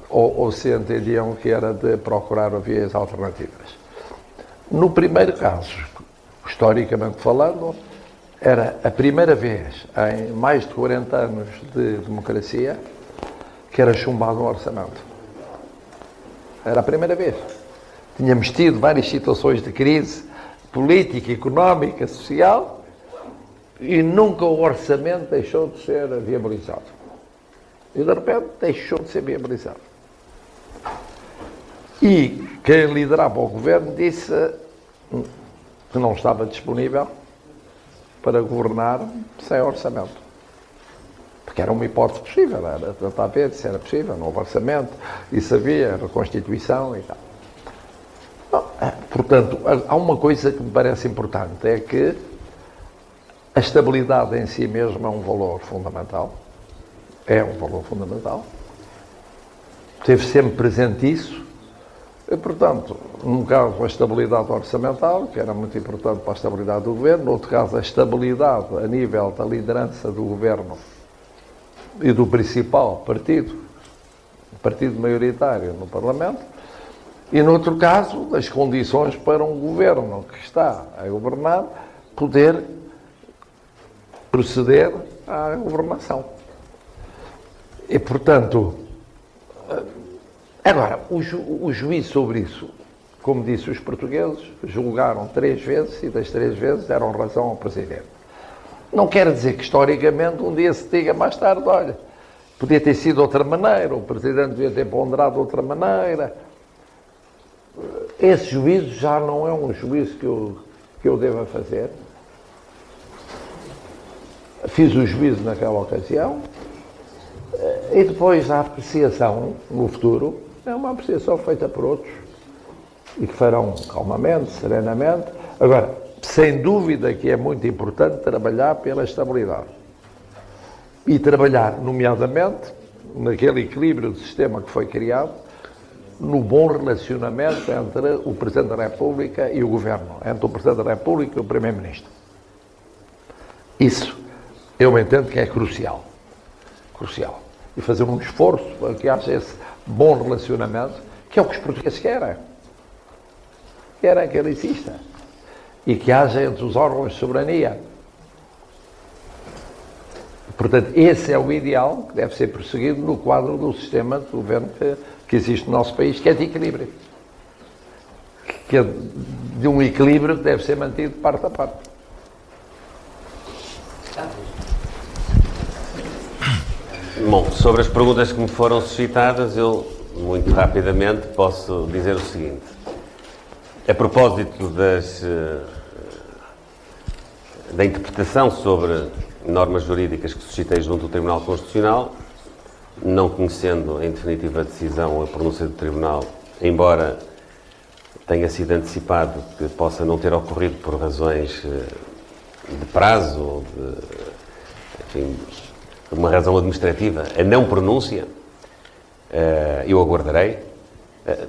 ou se entendiam que era de procurar vias alternativas. No primeiro caso, historicamente falando, era a primeira vez em mais de 40 anos de democracia que era chumbado um orçamento. Era a primeira vez. Tínhamos tido várias situações de crise política, económica, social, e nunca o orçamento deixou de ser viabilizado. E, de repente, deixou de ser viabilizado. E quem liderava o governo disse que não estava disponível para governar sem orçamento. Porque era uma hipótese possível, era tentar ver se era possível, não houve orçamento, e sabia, a Constituição e tal. Bom, portanto, há uma coisa que me parece importante, é que A estabilidade em si mesma é um valor fundamental. É um valor fundamental. Teve sempre presente isso. E, portanto, num caso, a estabilidade orçamental, que era muito importante para a estabilidade do governo, no outro caso, a estabilidade a nível da liderança do governo e do principal partido, o partido maioritário no Parlamento, e, no outro caso, das condições para um governo que está a governar poder proceder à governação. E, portanto, agora, o juízo sobre isso, como disse, os portugueses julgaram 3 vezes e das 3 vezes deram razão ao Presidente. Não quer dizer que, historicamente, um dia se diga mais tarde, olha, podia ter sido de outra maneira, o Presidente devia ter ponderado de outra maneira. Esse juízo já não é um juízo que eu deva fazer. Fiz o juízo naquela ocasião e depois a apreciação no futuro é uma apreciação feita por outros e que farão calmamente, serenamente. Agora, sem dúvida que é muito importante trabalhar pela estabilidade e trabalhar, nomeadamente, naquele equilíbrio do sistema que foi criado, no bom relacionamento entre o Presidente da República e o Governo, entre o Presidente da República e o Primeiro-Ministro. Isso eu entendo que é crucial. Crucial. E fazer um esforço para que haja esse bom relacionamento, que é o que os portugueses querem. Querem que ele exista. E que haja entre os órgãos de soberania. Portanto, esse é o ideal que deve ser perseguido no quadro do sistema de governo que existe no nosso país, que é de equilíbrio. Que é de um equilíbrio que deve ser mantido parte a parte. Bom, sobre as perguntas que me foram suscitadas, eu, muito rapidamente, posso dizer o seguinte. A propósito da interpretação sobre normas jurídicas que suscitei junto do Tribunal Constitucional, não conhecendo em definitiva a decisão ou a pronúncia do Tribunal, embora tenha sido antecipado que possa não ter ocorrido por razões de prazo ou enfim, uma razão administrativa, a não pronúncia, eu aguardarei.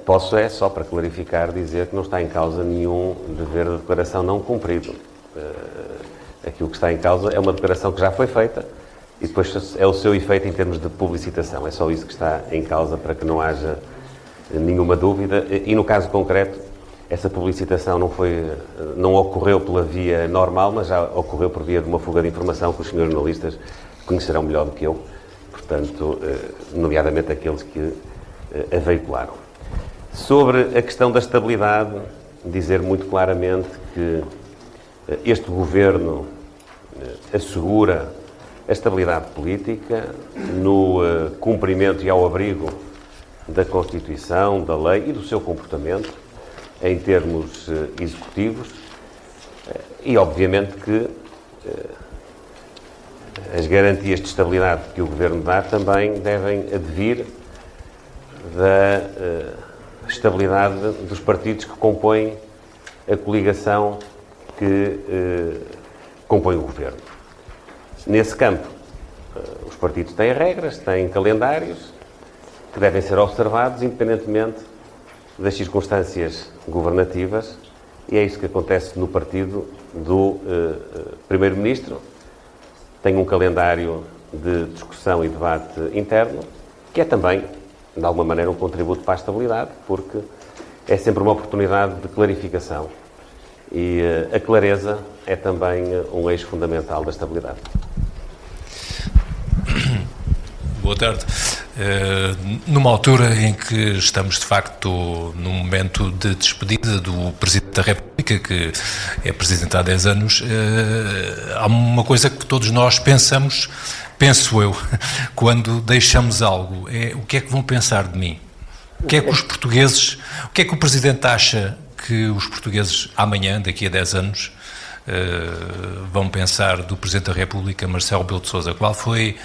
Posso, só para clarificar, dizer que não está em causa nenhum dever de declaração não cumprido. Aquilo que está em causa é uma declaração que já foi feita e depois é o seu efeito em termos de publicitação. É só isso que está em causa, para que não haja nenhuma dúvida. E no caso concreto, essa publicitação não ocorreu pela via normal, mas já ocorreu por via de uma fuga de informação que os senhores jornalistas conhecerão melhor do que eu, portanto, nomeadamente aqueles que a veicularam. Sobre a questão da estabilidade, dizer muito claramente que este governo assegura a estabilidade política no cumprimento e ao abrigo da Constituição, da lei e do seu comportamento em termos executivos e, obviamente, que as garantias de estabilidade que o Governo dá também devem advir da estabilidade dos partidos que compõem a coligação que compõe o Governo. Nesse campo, os partidos têm regras, têm calendários que devem ser observados independentemente das circunstâncias governativas, e é isso que acontece no partido do Primeiro-Ministro. Tem um calendário de discussão e debate interno, que é também, de alguma maneira, um contributo para a estabilidade, porque é sempre uma oportunidade de clarificação. E a clareza é também um eixo fundamental da estabilidade. Boa tarde. Numa altura em que estamos, de facto, num momento de despedida do Presidente da República, que é Presidente há 10 anos, há uma coisa que todos nós pensamos, penso eu, quando deixamos algo, é o que é que vão pensar de mim? O que é que os portugueses, o que é que o Presidente acha que os portugueses amanhã, daqui a 10 anos, vão pensar do Presidente da República, Marcelo Rebelo de Sousa? Qual foi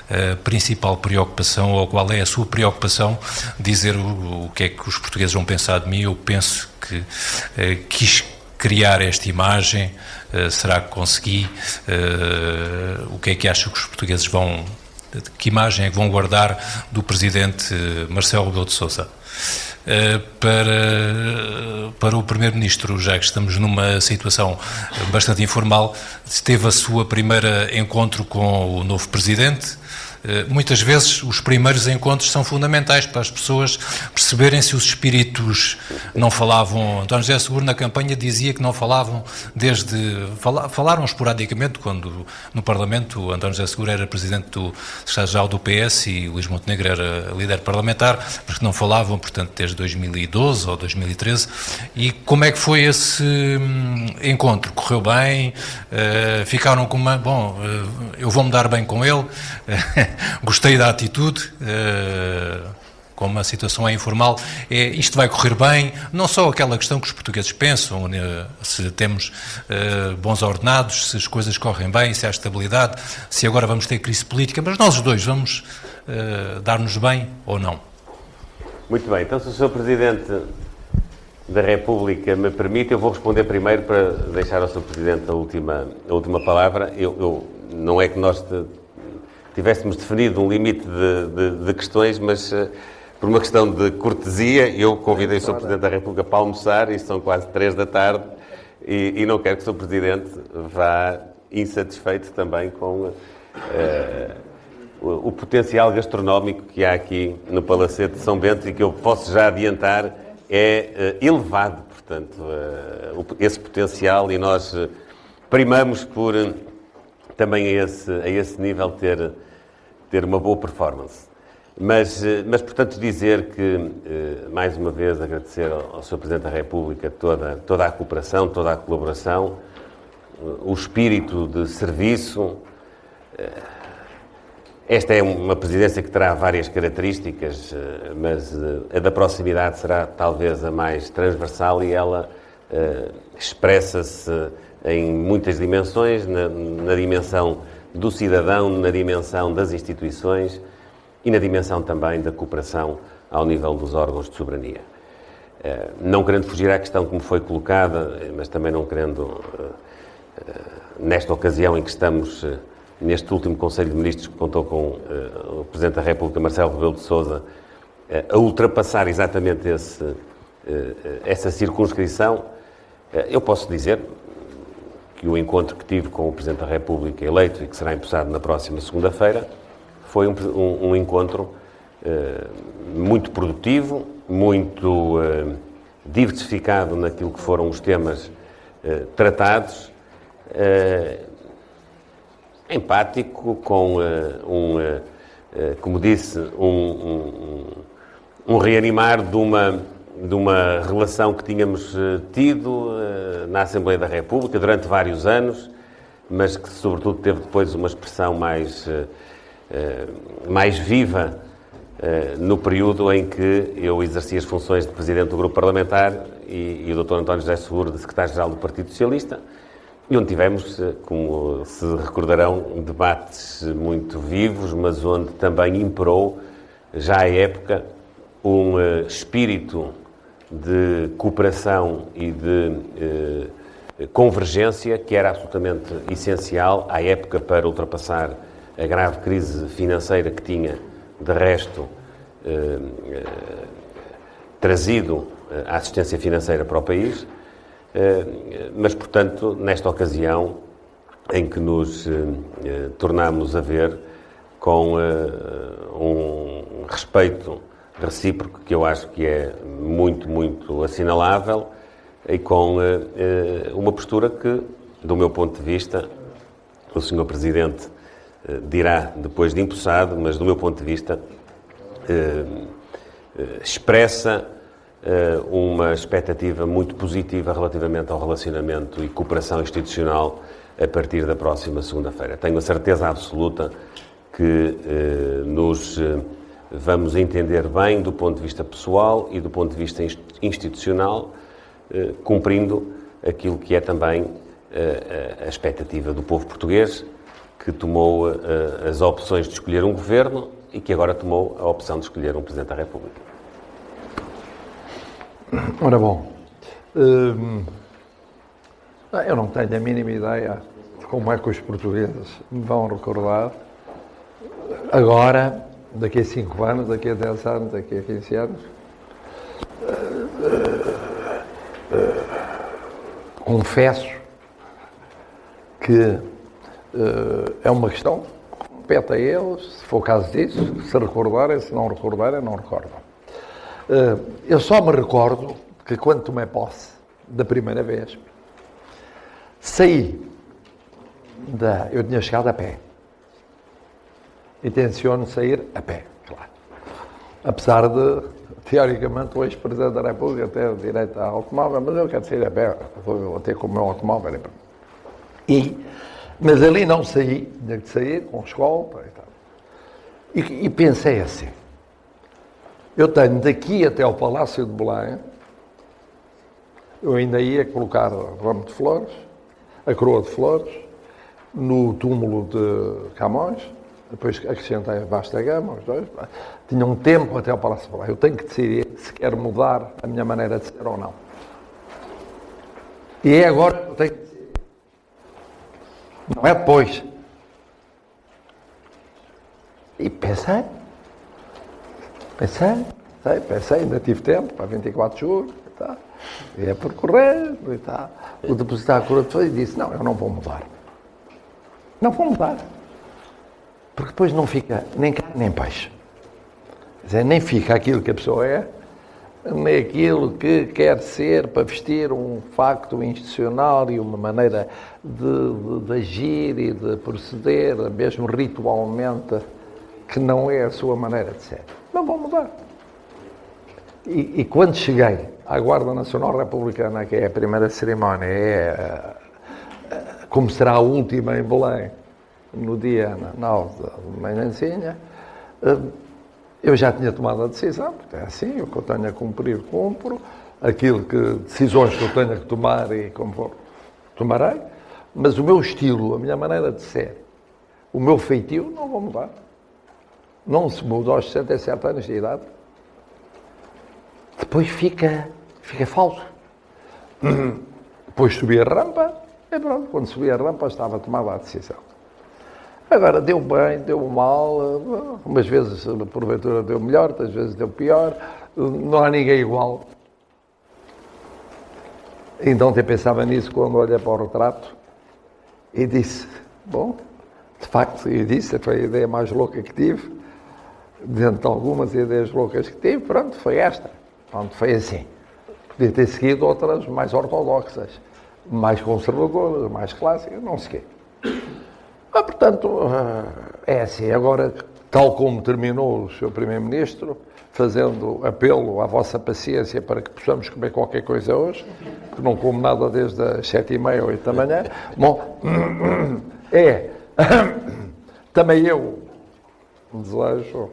a principal preocupação, ou qual é a sua preocupação, dizer o que é que os portugueses vão pensar de mim? Eu penso que criar esta imagem? Será que consegui? O que é que acha que os portugueses vão... Que imagem é que vão guardar do Presidente Marcelo Rebelo de Sousa? Para o Primeiro-Ministro, já que estamos numa situação bastante informal, teve a sua primeira encontro com o novo Presidente. Muitas vezes os primeiros encontros são fundamentais para as pessoas perceberem se os espíritos não falavam. António José Seguro na campanha dizia que não falavam falaram esporadicamente quando no Parlamento António José Seguro era presidente do Secretário-Geral do PS e Luís Montenegro era líder parlamentar, mas que não falavam, portanto, desde 2012 ou 2013. E como é que foi esse encontro? Correu bem? Ficaram com uma... Bom, eu vou-me dar bem com ele... Gostei da atitude, como a situação é informal, isto vai correr bem, não só aquela questão que os portugueses pensam, se temos bons ordenados, se as coisas correm bem, se há estabilidade, se agora vamos ter crise política, mas nós os dois vamos dar-nos bem ou não? Muito bem, então se o Sr. Presidente da República me permite, eu vou responder primeiro para deixar ao Sr. Presidente a última palavra. Não é que nós tivéssemos definido um limite de questões, mas por uma questão de cortesia, eu convidei o Sr. Presidente da República para almoçar, e são quase 3 da tarde, e não quero que o Sr. Presidente vá insatisfeito também com o potencial gastronómico que há aqui no Palacete de São Bento, e que eu posso já adiantar é elevado, portanto, esse potencial, e nós primamos por também a esse nível ter uma boa performance. Mas, portanto, dizer que, mais uma vez, agradecer ao Sr. Presidente da República toda a cooperação, toda a colaboração, o espírito de serviço. Esta é uma presidência que terá várias características, mas a da proximidade será talvez a mais transversal, e ela expressa-se em muitas dimensões, na dimensão do cidadão, na dimensão das instituições e na dimensão também da cooperação ao nível dos órgãos de soberania. Não querendo fugir à questão que me foi colocada, mas também não querendo, nesta ocasião em que estamos, neste último Conselho de Ministros que contou com o Presidente da República, Marcelo Rebelo de Sousa, a ultrapassar exatamente essa circunscrição, eu posso dizer que o encontro que tive com o Presidente da República eleito e que será empossado na próxima segunda-feira foi um encontro muito produtivo, muito diversificado naquilo que foram os temas tratados, empático, com como disse, um reanimar de uma relação que tínhamos tido na Assembleia da República durante vários anos, mas que, sobretudo, teve depois uma expressão mais viva no período em que eu exerci as funções de Presidente do Grupo Parlamentar e o Dr. António José Seguro de Secretário-Geral do Partido Socialista, e onde tivemos, como se recordarão, debates muito vivos, mas onde também imperou, já à época, um espírito de cooperação e de convergência que era absolutamente essencial à época para ultrapassar a grave crise financeira que tinha, de resto, trazido a assistência financeira para o país, mas, portanto, nesta ocasião em que nos tornamos a ver com um respeito recíproco que eu acho que é muito, muito assinalável, e com uma postura que, do meu ponto de vista, o Sr. Presidente dirá depois de empossado, mas do meu ponto de vista expressa uma expectativa muito positiva relativamente ao relacionamento e cooperação institucional a partir da próxima segunda-feira. Tenho a certeza absoluta que nos vamos entender bem do ponto de vista pessoal e do ponto de vista institucional, cumprindo aquilo que é também a expectativa do povo português, que tomou as opções de escolher um governo e que agora tomou a opção de escolher um Presidente da República. Ora bom, Eu não tenho a mínima ideia de como é que os portugueses me vão recordar agora, daqui a 5 anos, daqui a 10 anos, daqui a 15 anos. Confesso que é uma questão que compete a eles, se for o caso disso, se recordarem, se não recordarem, não recordam. Eu só me recordo que quando tomei posse, da primeira vez, eu tinha chegado a pé. Intenciono sair a pé, claro. Apesar de, teoricamente, o ex-presidente da República ter direito ao automóvel, mas eu quero sair a pé, vou ter com o meu automóvel. Mas ali não saí, tinha que sair com escolta e tal. E pensei assim, eu tenho daqui até ao Palácio de Belém, eu ainda ia colocar ramo de flores, a coroa de flores, no túmulo de Camões, depois acrescentei a Vasta Gama, os dois. Tinha um tempo até ao Palácio de Belém. Eu tenho que decidir se quero mudar a minha maneira de ser ou não. E é agora que eu tenho que decidir. Não é depois. E pensei, ainda tive tempo, para 24 de julho, e tal. Ia percorrer, e tal. O depositar a coroa de flores e disse, não, eu não vou mudar. Não vou mudar. Porque depois não fica nem carne nem peixe. Quer dizer, nem fica aquilo que a pessoa é, nem aquilo que quer ser para vestir um facto institucional e uma maneira de agir e de proceder, mesmo ritualmente, que não é a sua maneira de ser. Não vou mudar. E quando cheguei à Guarda Nacional Republicana, que é a primeira cerimónia, como será a última em Belém, no dia 9 de manhãzinha, eu já tinha tomado a decisão, porque é assim, o que eu tenho a cumprir, cumpro, decisões que eu tenho que tomar e como tomarei, mas o meu estilo, a minha maneira de ser, o meu feitio, não vou mudar. Não se muda aos 67 anos de idade. Depois fica falso. Depois subi a rampa, e pronto, quando subi a rampa estava tomada a decisão. Agora, deu bem, deu mal, umas vezes, porventura, deu melhor, outras vezes deu pior, não há ninguém igual. Então, até pensava nisso quando olhei para o retrato e disse, bom, de facto, e disse, foi a ideia mais louca que tive, dentro de algumas ideias loucas que tive, pronto, foi esta. Pronto, foi assim. Podia ter seguido outras mais ortodoxas, mais conservadoras, mais clássicas, não sei o quê. Portanto, é assim. Agora, tal como terminou o Sr. Primeiro-Ministro, fazendo apelo à vossa paciência para que possamos comer qualquer coisa hoje, que não como nada desde as 7h30, 8 da manhã. Bom, também eu desejo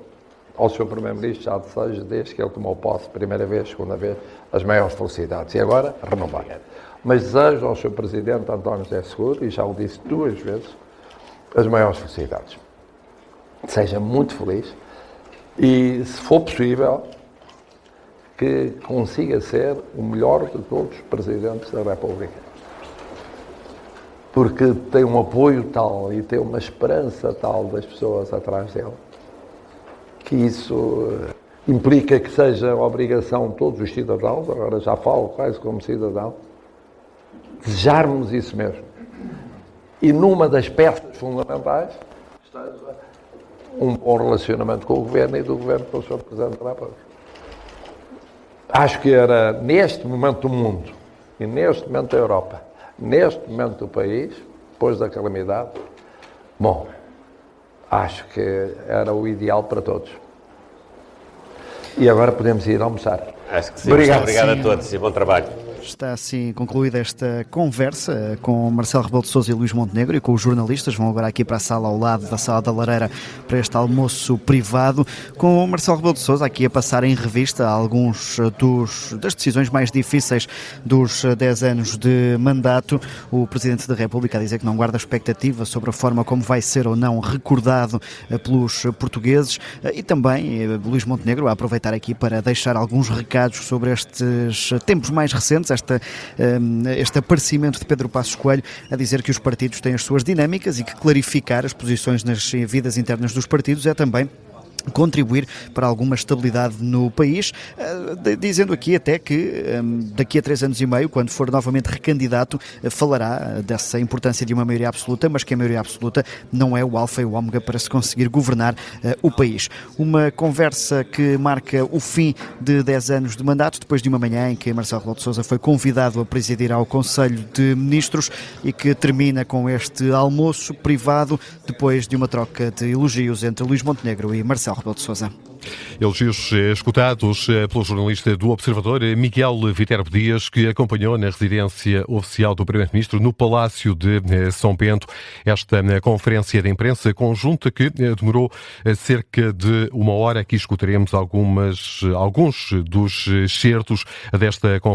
ao Sr. Primeiro-Ministro, já desejo, desde que ele tomou posse, primeira vez, segunda vez, as maiores felicidades. E agora, renovar. Mas desejo ao Sr. Presidente António José Seguro, e já o disse 2 vezes, as maiores felicidades. Seja muito feliz e, se for possível, que consiga ser o melhor de todos os presidentes da República. Porque tem um apoio tal e tem uma esperança tal das pessoas atrás dele, que isso implica que seja obrigação de todos os cidadãos, agora já falo quase como cidadão, desejarmos isso mesmo. E numa das peças fundamentais está um bom relacionamento com o Governo e do Governo com o Sr. Presidente da República. Acho que era neste momento do mundo e neste momento da Europa, neste momento do país, depois da calamidade, bom, acho que era o ideal para todos. E agora podemos ir almoçar. Acho que sim. Obrigado a todos e bom trabalho. Está assim concluída esta conversa com Marcelo Rebelo de Sousa e Luís Montenegro e com os jornalistas. Vão agora aqui para a sala ao lado da Sala da Lareira para este almoço privado, com o Marcelo Rebelo de Sousa aqui a passar em revista alguns das decisões mais difíceis dos 10 anos de mandato. O Presidente da República a dizer que não guarda expectativa sobre a forma como vai ser ou não recordado pelos portugueses, e também Luís Montenegro a aproveitar aqui para deixar alguns recados sobre estes tempos mais recentes, este aparecimento de Pedro Passos Coelho, a dizer que os partidos têm as suas dinâmicas e que clarificar as posições nas vidas internas dos partidos é também contribuir para alguma estabilidade no país, dizendo aqui até que daqui a 3 anos e meio, quando for novamente recandidato, falará dessa importância de uma maioria absoluta, mas que a maioria absoluta não é o alfa e o ômega para se conseguir governar o país. Uma conversa que marca o fim de 10 anos de mandato, depois de uma manhã em que Marcelo Rebelo de Sousa foi convidado a presidir ao Conselho de Ministros e que termina com este almoço privado depois de uma troca de elogios entre Luís Montenegro e Marcelo Rebelo de Sousa. Elogios escutados pelo jornalista do Observador, Miguel Viterbo Dias, que acompanhou na residência oficial do Primeiro-Ministro no Palácio de São Bento esta conferência de imprensa conjunta que demorou cerca de 1 hora. Aqui escutaremos alguns dos excertos desta conferência.